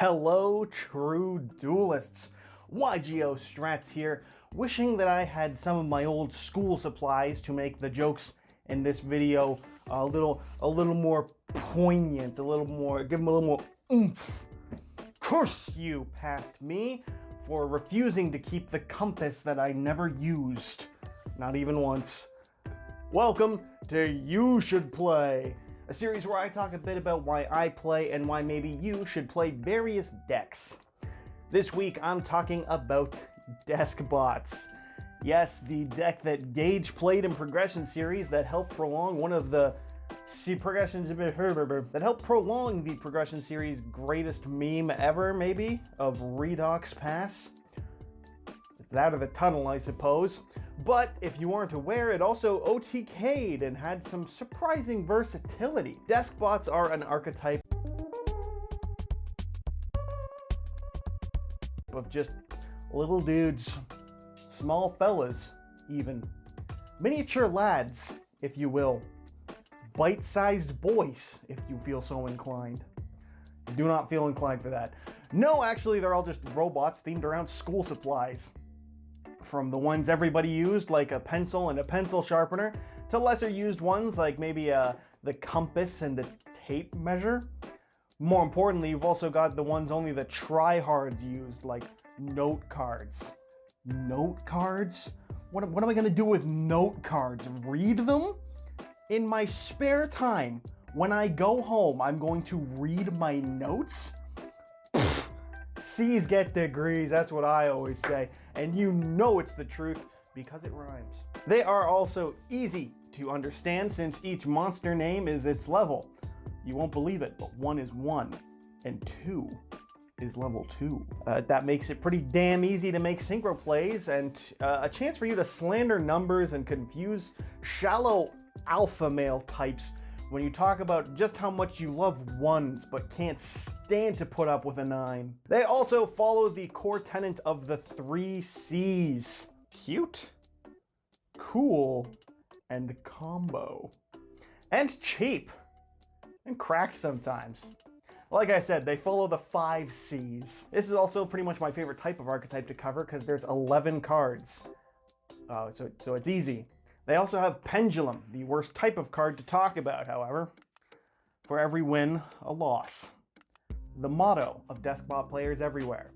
Hello, true duelists. YGO Strats here, wishing that I had some of my old school supplies to make the jokes in this video a little more poignant, give them a little more oomph. Curse you past me for refusing to keep the compass that I never used, not even once. Welcome to You Should Play, a series where I talk a bit about why I play and why maybe you should play various decks. This week I'm talking about Deskbots. Yes, the deck that Gage played in Progression series that helped prolong one of the that helped prolong the Progression series' greatest meme ever, maybe, of Redox Pass. It's out of the tunnel, I suppose. But if you weren't aware, it also OTK'd and had some surprising versatility. Deskbots are an archetype of just little dudes, small fellas even, miniature lads, if you will, bite-sized boys, if you feel so inclined. Do not feel inclined for that. No, actually, they're all just robots themed around school supplies. From the ones everybody used, like a pencil and a pencil sharpener, to lesser used ones like maybe the compass and the tape measure. More importantly, you've also got the ones only the tryhards used, like note cards. Note cards? What am I gonna do with note cards? Read them? In my spare time, when I go home, I'm going to read my notes? C's get degrees, that's what I always say. And you know it's the truth because it rhymes. They are also easy to understand since each monster name is its level. You won't believe it, but 1 is 1 and 2 is level 2. That makes it pretty damn easy to make synchro plays and a chance for you to slander numbers and confuse shallow alpha male types when you talk about just how much you love ones but can't stand to put up with a 9. They also follow the core tenet of the 3 C's. Cute, cool, and combo. And cheap. And cracked sometimes. Like I said, they follow the 5 C's. This is also pretty much my favorite type of archetype to cover because there's 11 cards. So it's easy. They also have Pendulum, the worst type of card to talk about, however. For every win, a loss. The motto of Deskbot players everywhere.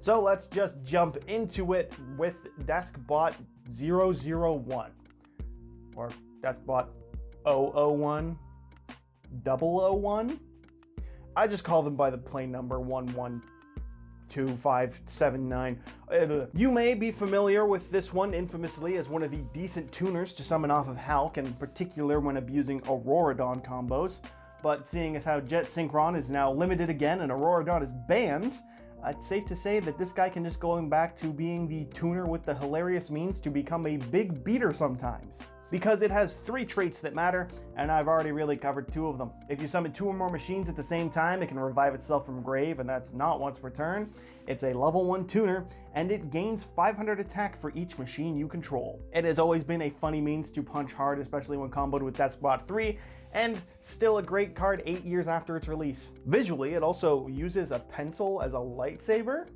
So let's just jump into it with Deskbot 001. Or Deskbot 001, 001. I just call them by the plain number 112579. You may be familiar with this one infamously as one of the decent tuners to summon off of Hulk, in particular when abusing Auroradon combos. But seeing as how Jet Synchron is now limited again and Auroradon is banned, it's safe to say that this guy can just go back to being the tuner with the hilarious means to become a big beater sometimes. Because it has 3 traits that matter, and I've already really covered 2 of them. If you summon 2 or more machines at the same time, it can revive itself from grave, and that's not once per turn. It's a level 1 tuner, and it gains 500 attack for each machine you control. It has always been a funny means to punch hard, especially when comboed with Deskbot 3, and still a great card 8 years after its release. Visually, it also uses a pencil as a lightsaber.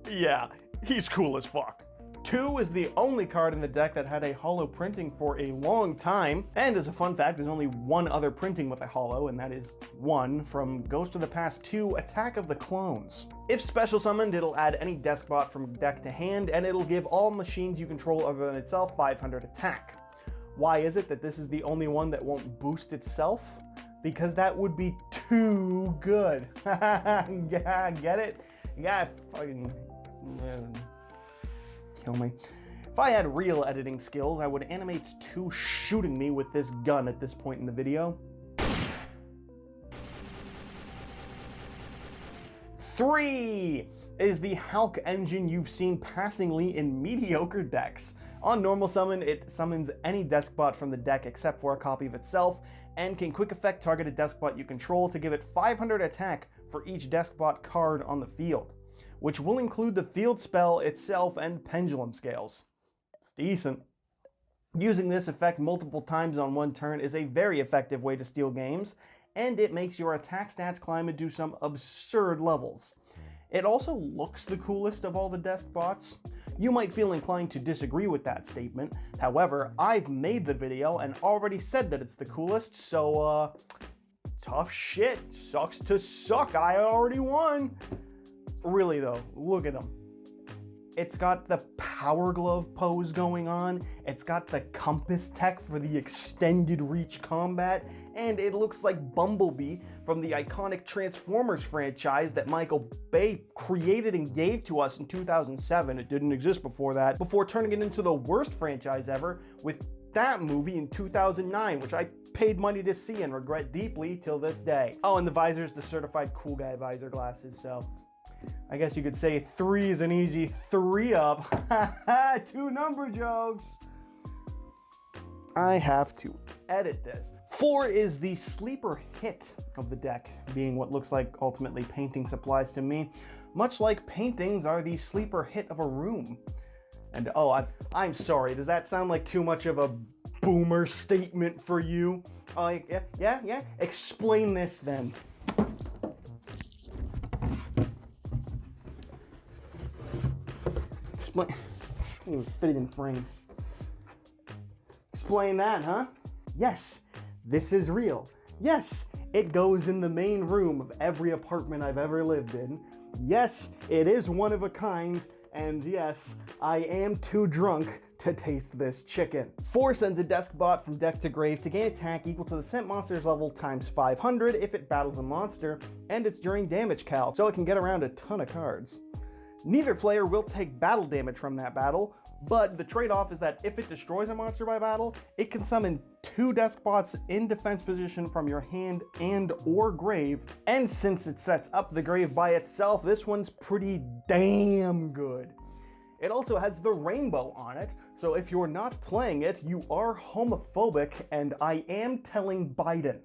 Yeah, he's cool as fuck. 2 is the only card in the deck that had a holo printing for a long time, and as a fun fact, there's only one other printing with a holo, and that is 1 from Ghost of the Past 2 Attack of the Clones. If special summoned, it'll add any Deskbot from deck to hand, and it'll give all machines you control other than itself 500 attack. Why is it that this is the only one that won't boost itself? Because that would be too good. Yeah, get it? Yeah, fucking... kill me. If I had real editing skills, I would animate 2 shooting me with this gun at this point in the video. 3 is the Hulk engine you've seen passingly in mediocre decks. On normal summon, it summons any Deskbot from the deck except for a copy of itself, and can quick effect target a Deskbot you control to give it 500 attack for each Deskbot card on the field, which will include the field spell itself and pendulum scales. It's decent. Using this effect multiple times on one turn is a very effective way to steal games, and it makes your attack stats climb into some absurd levels. It also looks the coolest of all the Deskbots. You might feel inclined to disagree with that statement. However, I've made the video and already said that it's the coolest, so tough shit. Sucks to suck. I already won. Really though, look at him. It's got the power glove pose going on, it's got the compass tech for the extended reach combat, and it looks like Bumblebee from the iconic Transformers franchise that Michael Bay created and gave to us in 2007. It didn't exist before that, before turning it into the worst franchise ever with that movie in 2009, which I paid money to see and regret deeply till this day. Oh, and the visor is the certified cool guy visor glasses, so I guess you could say 3 is an easy 3-up. 2 number jokes. I have to edit this. 4 is the sleeper hit of the deck, being what looks like ultimately painting supplies to me, much like paintings are the sleeper hit of a room. And oh, I'm sorry, does that sound like too much of a boomer statement for you? Yeah? Explain this then. Can't even fit it in frame. Explain that, huh? Yes, this is real. Yes, it goes in the main room of every apartment I've ever lived in. Yes, it is one of a kind. And yes, I am too drunk to taste this chicken. 4 sends a Deskbot from deck to grave to gain attack equal to the sent monster's level times 500 if it battles a monster, and it's during damage calc, so it can get around a ton of cards. Neither player will take battle damage from that battle, but the trade-off is that if it destroys a monster by battle, it can summon 2 Deskbots in defense position from your hand and or grave, and since it sets up the grave by itself, this one's pretty damn good. It also has the rainbow on it, so if you're not playing it, you are homophobic, and I am telling Biden.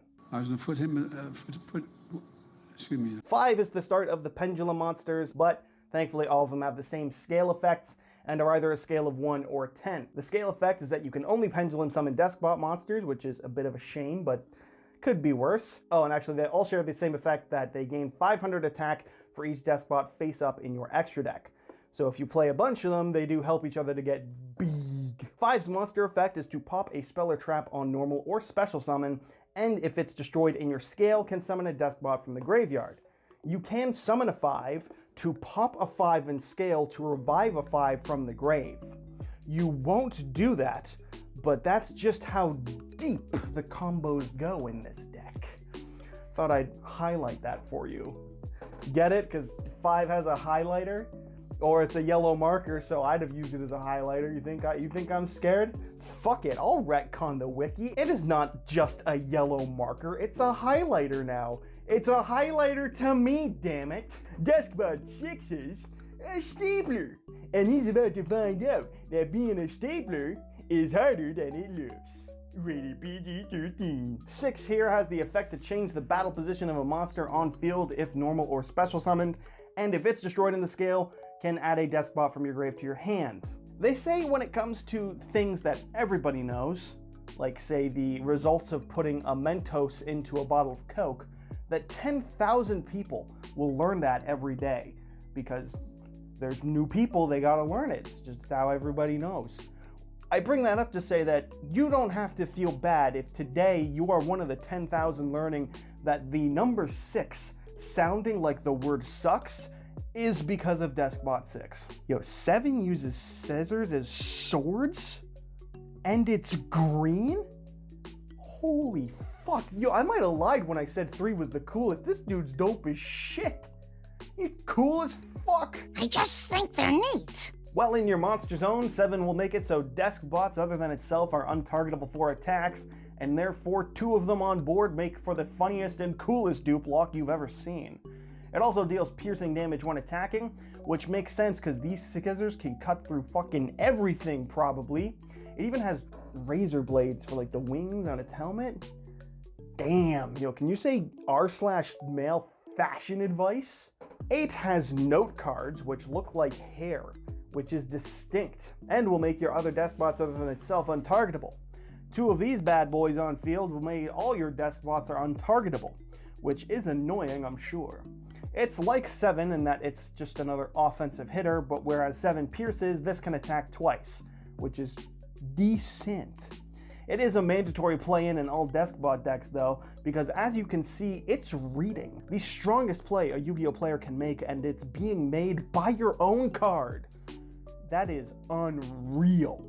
Excuse me. 5 is the start of the pendulum monsters, but thankfully all of them have the same scale effects and are either a scale of 1 or 10. The scale effect is that you can only pendulum summon Deskbot monsters, which is a bit of a shame, but could be worse. Oh, and actually they all share the same effect that they gain 500 attack for each Deskbot face up in your extra deck. So if you play a bunch of them, they do help each other to get big. 5's monster effect is to pop a spell or trap on normal or special summon, and if it's destroyed in your scale, can summon a Deskbot from the graveyard. You can summon a 5 to pop a 5 in scale to revive a 5 from the grave. You won't do that, but that's just how deep the combos go in this deck. Thought I'd highlight that for you. Get it? Because 5 has a highlighter? Or it's a yellow marker, so I'd have used it as a highlighter. You think I'm scared? Fuck it, I'll retcon the wiki. It is not just a yellow marker, it's a highlighter now. It's a highlighter to me, damn it. Deskbot 6 is a stapler, and he's about to find out that being a stapler is harder than it looks. Rated PG-13. 6 here has the effect to change the battle position of a monster on field if normal or special summoned, and if it's destroyed in the scale, can add a Deskbot from your grave to your hand. They say when it comes to things that everybody knows, like say the results of putting a Mentos into a bottle of Coke, that 10,000 people will learn that every day because there's new people, they gotta learn it. It's just how everybody knows. I bring that up to say that you don't have to feel bad if today you are one of the 10,000 learning that the number 6 sounding like the word sucks is because of Deskbot 6. Yo, 7 uses scissors as swords? And it's green? Holy fuck. Yo, I might have lied when I said 3 was the coolest. This dude's dope as shit. He's cool as fuck. I just think they're neat. Well, in your monster zone, 7 will make it so Deskbots other than itself are untargetable for attacks, and therefore 2 of them on board make for the funniest and coolest dupe lock you've ever seen. It also deals piercing damage when attacking, which makes sense because these scissors can cut through fucking everything probably. It even has razor blades for like the wings on its helmet. Damn, yo, can you say r/male fashion advice? 8 has note cards which look like hair, which is distinct, and will make your other Deskbots other than itself untargetable. 2 of these bad boys on field will make all your Deskbots are untargetable. which is annoying, I'm sure. It's like 7 in that it's just another offensive hitter, but whereas 7 pierces, this can attack twice, which is decent. It is a mandatory play-in all Deskbot decks though, because as you can see, it's reading. The strongest play a Yu-Gi-Oh player can make, and it's being made by your own card. That is unreal.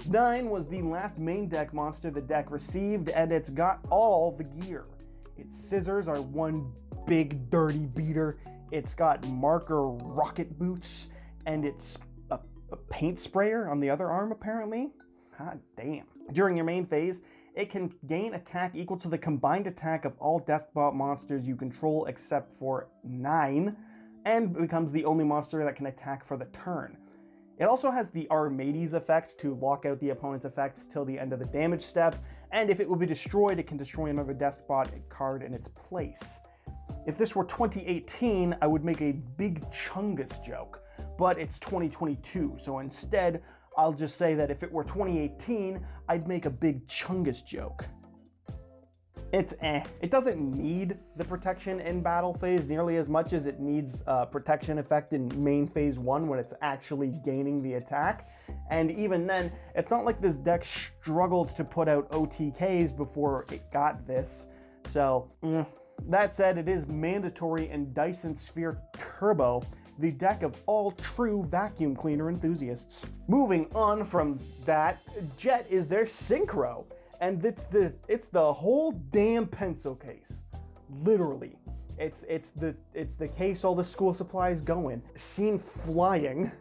9 was the last main deck monster the deck received, and it's got all the gear. Its scissors are one big dirty beater, it's got marker rocket boots, and it's a paint sprayer on the other arm apparently. God damn. During your main phase, it can gain attack equal to the combined attack of all Deskbot monsters you control except for 9, and becomes the only monster that can attack for the turn. It also has the Armades effect to lock out the opponent's effects till the end of the damage step, and if it will be destroyed, it can destroy another Deskbot card in its place. If this were 2018, I would make a big Chungus joke, but it's 2022, so instead, I'll just say that if it were 2018, I'd make a big Chungus joke. It's It doesn't need the protection in battle phase nearly as much as it needs protection effect in main phase 1 when it's actually gaining the attack. And even then, it's not like this deck struggled to put out OTKs before it got this. So, that said, it is mandatory in Dyson Sphere Turbo, the deck of all true vacuum cleaner enthusiasts. Moving on from that, Jet is their Synchro, and it's the whole damn pencil case. Literally. It's the case all the school supplies go in. Seen flying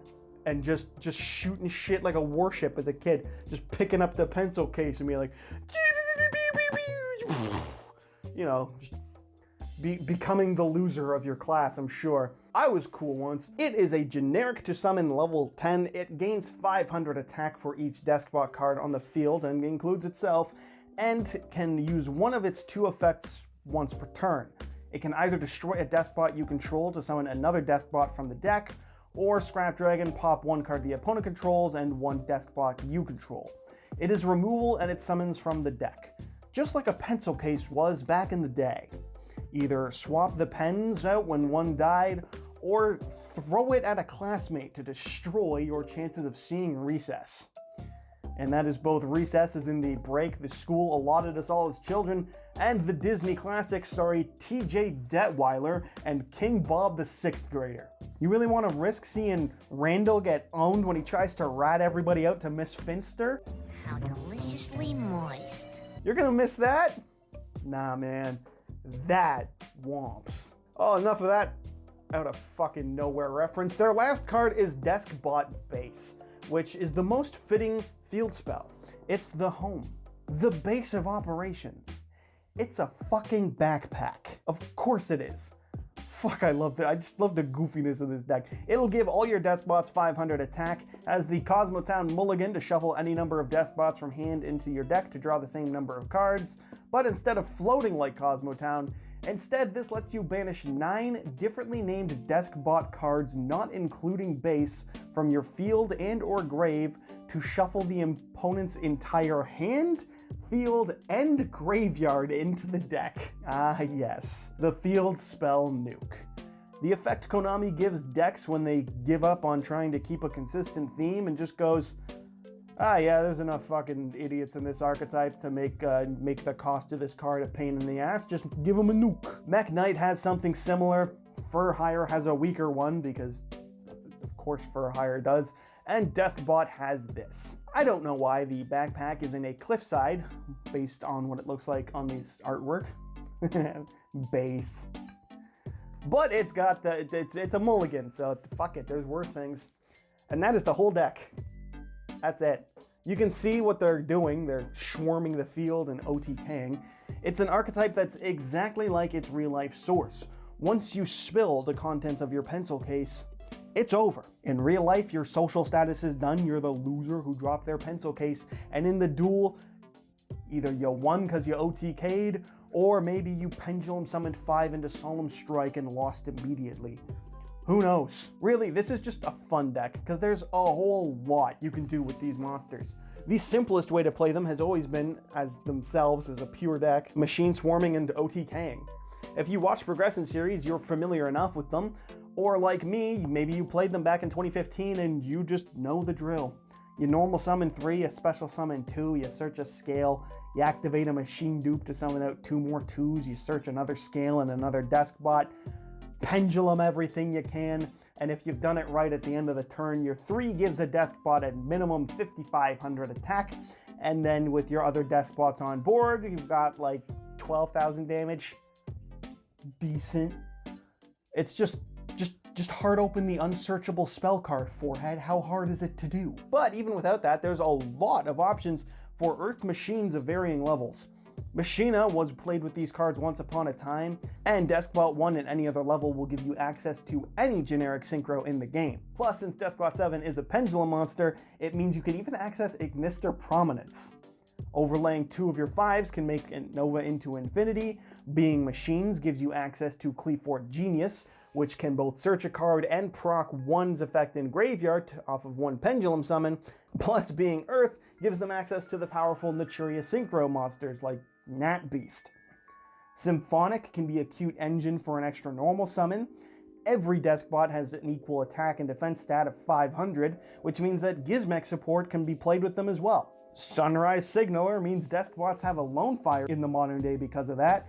and just shooting shit like a warship as a kid, just picking up the pencil case and being like, you know, becoming the loser of your class, I'm sure. I was cool once. It is a generic to summon level 10. It gains 500 attack for each Deskbot card on the field and includes itself, and can use one of its 2 effects once per turn. It can either destroy a Deskbot you control to summon another Deskbot from the deck, or Scrap Dragon, pop 1 card the opponent controls and 1 Deskbot you control. It is removal and it summons from the deck, just like a pencil case was back in the day. Either swap the pens out when one died, or throw it at a classmate to destroy your chances of seeing recess. And that is both recess as in the break the school allotted us all as children, and the Disney classic starring T.J. Detweiler and King Bob the 6th grader. You really want to risk seeing Randall get owned when he tries to rat everybody out to Miss Finster? How deliciously moist. You're gonna miss that? Nah, man. That womps. Oh, enough of that out of fucking nowhere reference. Their last card is Deskbot Base, which is the most fitting field spell. It's the home, the base of operations. It's a fucking backpack. Of course it is. Fuck, I love that. I just love the goofiness of this deck. It'll give all your Deskbots 500 attack, has the Cosmotown mulligan to shuffle any number of Deskbots from hand into your deck to draw the same number of cards, but instead of floating like Cosmotown, instead this lets you banish 9 differently named Deskbot cards not including base from your field and or grave to shuffle the opponent's entire hand, field, and graveyard into the deck. Ah yes, the field spell Nuke. The effect Konami gives decks when they give up on trying to keep a consistent theme and just goes, ah yeah, there's enough fucking idiots in this archetype to make the cost of this card a pain in the ass, just give them a nuke. Mech Knight has something similar, Fur Hire has a weaker one because of course Fur Hire does, and Deskbot has this. I don't know why the backpack is in a cliffside, based on what it looks like on this artwork. Base. But it's got it's a mulligan, so fuck it, there's worse things. And that is the whole deck. That's it. You can see what they're doing. They're swarming the field and OTKing. It's an archetype that's exactly like its real life source. Once you spill the contents of your pencil case, it's over. In real life, your social status is done. You're the loser who dropped their pencil case. And in the duel, either you won because you OTK'd, or maybe you pendulum summoned 5 into Solemn Strike and lost immediately. Who knows? Really, this is just a fun deck, because there's a whole lot you can do with these monsters. The simplest way to play them has always been, as themselves, as a pure deck, machine swarming and OTKing. If you watch Progression series, you're familiar enough with them, or like me, maybe you played them back in 2015 and you just know the drill. You normal summon 3, a special summon 2, you search a scale, you activate a machine dupe to summon out 2 more 2s, you search another scale and another Deskbot, pendulum everything you can, and if you've done it right at the end of the turn, your 3 gives a Deskbot at minimum 5,500 attack, and then with your other Deskbots on board, you've got like 12,000 damage. Decent. It's just hard open the unsearchable spell card forehead. How hard is it to do? But even without that, there's a lot of options for Earth machines of varying levels. Machina was played with these cards once upon a time, and Deskbot 1 at any other level will give you access to any generic Synchro in the game. Plus, since Deskbot 7 is a pendulum monster, it means you can even access Ignister Prominence. Overlaying 2 of your 5s can make Nova into Infinity. Being Machines gives you access to Cleafort Genius, which can both search a card and proc 1's effect in graveyard off of 1 pendulum summon. Plus, being Earth gives them access to the powerful Naturia Synchro monsters like Nat Beast. Symphonic can be a cute engine for an extra normal summon. Every Deskbot has an equal attack and defense stat of 500, which means that Gizmek support can be played with them as well. Sunrise Signaler means Deskbots have a lone fire in the modern day because of that.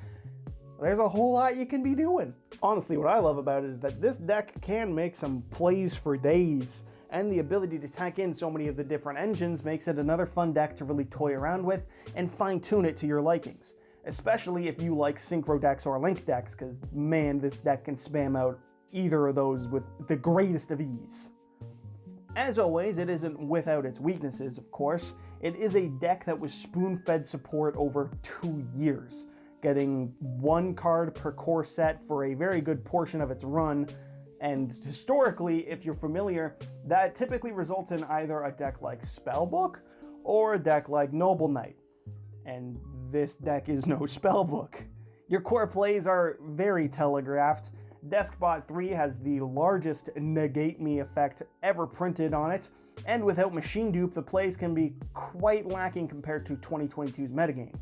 There's a whole lot you can be doing. Honestly, what I love about it is that this deck can make some plays for days, and the ability to tack in so many of the different engines makes it another fun deck to really toy around with and fine-tune it to your likings. Especially if you like Synchro decks or Link decks, because man, this deck can spam out either of those with the greatest of ease. As always, it isn't without its weaknesses, of course. It is a deck that was spoon-fed support over 2 years, getting 1 card per core set for a very good portion of its run, and historically, if you're familiar, that typically results in either a deck like Spellbook or a deck like Noble Knight. And this deck is no Spellbook. Your core plays are very telegraphed. Deskbot 3 has the largest Negate Me effect ever printed on it, and without Machine Dupe, the plays can be quite lacking compared to 2022's metagame.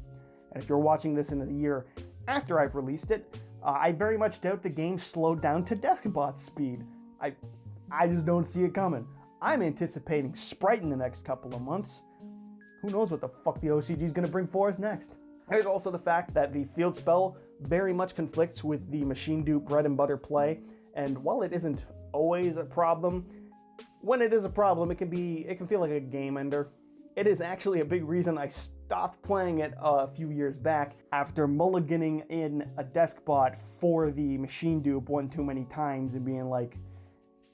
And if you're watching this in a year after I've released it, I very much doubt the game slowed down to Deskbot speed. I just don't see it coming. I'm anticipating Sprite in the next couple of months. Who knows what the fuck the OCG is going to bring for us next. There's also the fact that the field spell very much conflicts with the Machine Dupe bread and butter play, and while it isn't always a problem, when it is a problem, it can feel like a game ender. It is actually a big reason I stopped playing it a few years back after mulliganing in a Deskbot for the Machine Dupe one too many times and being like,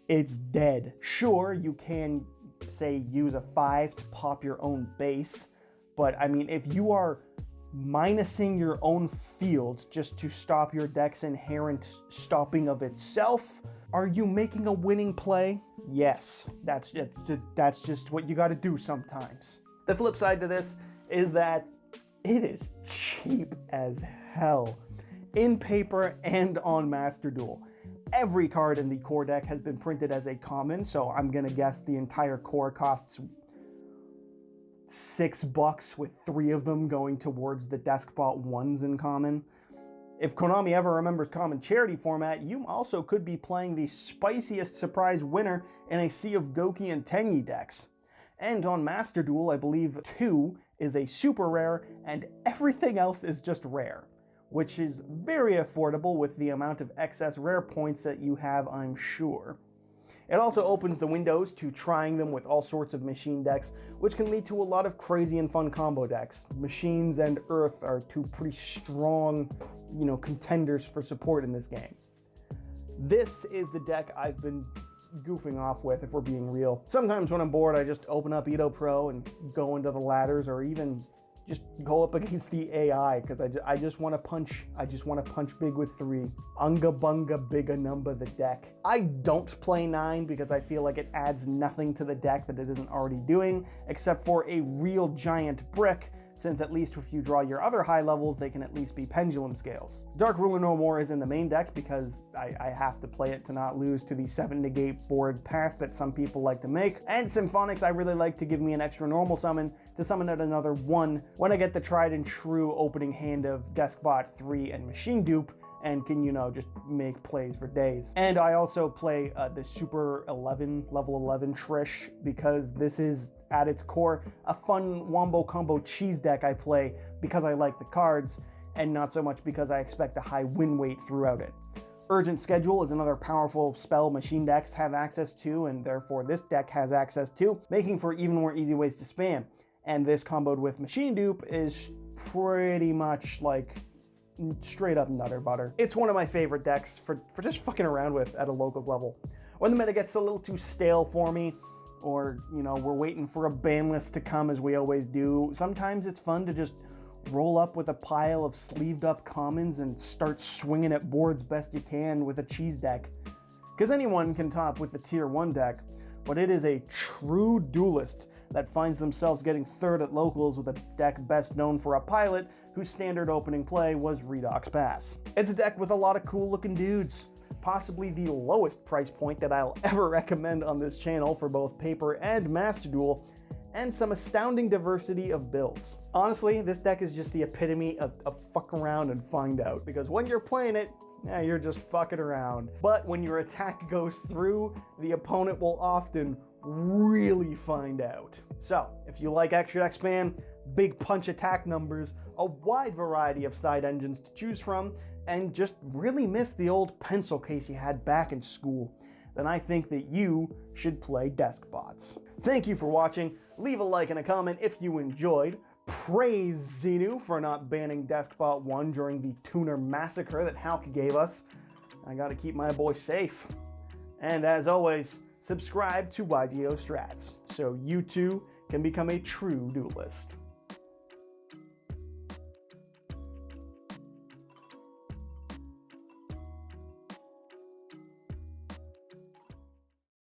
it's dead. Sure, you can, say, use a 5 to pop your own base, but I mean, if you are minusing your own field just to stop your deck's inherent stopping of itself, are you making a winning play? Yes, that's just what you gotta do sometimes. The flip side to this is that it is cheap as hell, in paper and on Master Duel. Every card in the core deck has been printed as a common, so I'm gonna guess the entire core costs $6 with 3 of them going towards the Deskbot 1s in common. If Konami ever remembers common charity format, you also could be playing the spiciest surprise winner in a sea of Goki and Tenyi decks. And on Master Duel, I believe 2 is a super rare and everything else is just rare, which is very affordable with the amount of excess rare points that you have, I'm sure. It also opens the windows to trying them with all sorts of machine decks, which can lead to a lot of crazy and fun combo decks. Machines and Earth are 2 pretty strong, contenders for support in this game. This is the deck I've been goofing off with, if we're being real. Sometimes when I'm bored, I just open up Edo Pro and go into the ladders, or even just go up against the AI, because I just want to punch. I just want to punch big with 3. Unga bunga bigga number the deck. I don't play 9 because I feel like it adds nothing to the deck that it isn't already doing, except for a real giant brick, since at least if you draw your other high levels, they can at least be pendulum scales. Dark Ruler No More is in the main deck because I have to play it to not lose to the 7 negate board pass that some people like to make. And Symphonics I really like to give me an extra normal summon to summon out another 1 when I get the tried and true opening hand of Deskbot 3 and Machine Dupe, and can, you know, just make plays for days. And I also play the Super 11, level 11 Trish, because this is, at its core, a fun wombo combo cheese deck I play because I like the cards, and not so much because I expect a high win weight throughout it. Urgent Schedule is another powerful spell machine decks have access to, and therefore this deck has access to, making for even more easy ways to spam. And this comboed with Machine Dupe is pretty much like straight up nutter butter. It's one of my favorite decks for just fucking around with at a locals level. When the meta gets a little too stale for me, or, you know, we're waiting for a ban list to come as we always do, sometimes it's fun to just roll up with a pile of sleeved up commons and start swinging at boards best you can with a cheese deck. Because anyone can top with the tier 1 deck, but it is a true duelist that finds themselves getting third at locals with a deck best known for a pilot whose standard opening play was Redox Pass. It's a deck with a lot of cool looking dudes, possibly the lowest price point that I'll ever recommend on this channel for both paper and Master Duel, and some astounding diversity of builds. Honestly, this deck is just the epitome of fuck around and find out, because when you're playing it, you're just fucking around. But when your attack goes through, the opponent will often really find out. So, if you like extra deck spam, big punch attack numbers, a wide variety of side engines to choose from, and just really miss the old pencil case you had back in school, then I think that you should play Deskbots. Thank you for watching. Leave a like and a comment if you enjoyed. Praise Xenu for not banning Deskbot 1 during the tuner massacre that Halk gave us. I gotta keep my boy safe. And as always, subscribe to YGO Strats so you too can become a true duelist.